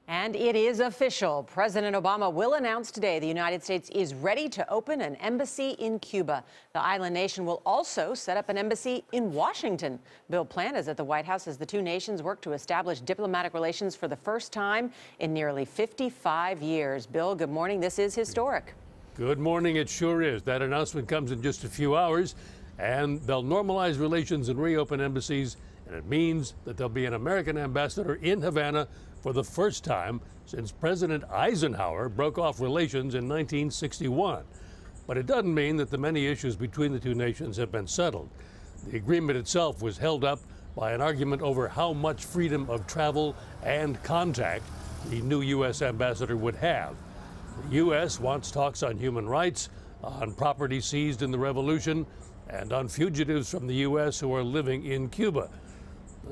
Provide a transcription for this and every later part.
And it is official. President Obama will announce today the United States is ready to open an embassy in Cuba. The island nation will also set up an embassy in Washington. Bill Plante is at the White House as the two nations work to establish diplomatic relations for the first time in nearly 55 years. Bill, good morning. This is historic. Good morning. It sure is. That announcement comes in just a few hours, and they'll normalize relations and reopen embassies, and it means that there'll be an American ambassador in Havana for the first time since President Eisenhower broke off relations in 1961. But it doesn't mean that the many issues between the two nations have been settled. The agreement itself was held up by an argument over how much freedom of travel and contact the new U.S. ambassador would have. The U.S. wants talks on human rights, on property seized in the revolution, and on fugitives from the U.S. who are living in Cuba.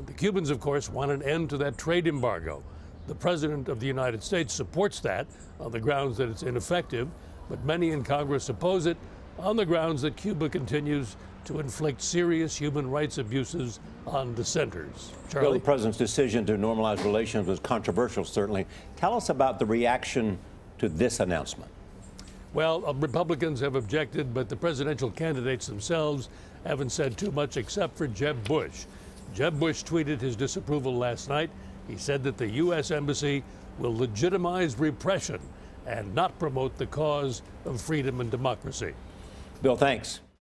The Cubans, of course, want an end to that trade embargo. The President of the United States supports that on the grounds that it's ineffective, but many in Congress oppose it on the grounds that Cuba continues to inflict serious human rights abuses on dissenters. Charlie? Bill, the President's decision to normalize relations was controversial, certainly. Tell us about the reaction to this announcement. Well, Republicans have objected, but the presidential candidates themselves haven't said too much except for Jeb Bush. Jeb Bush tweeted his disapproval last night. He said that the U.S. Embassy will legitimize repression and not promote the cause of freedom and democracy. Bill, thanks.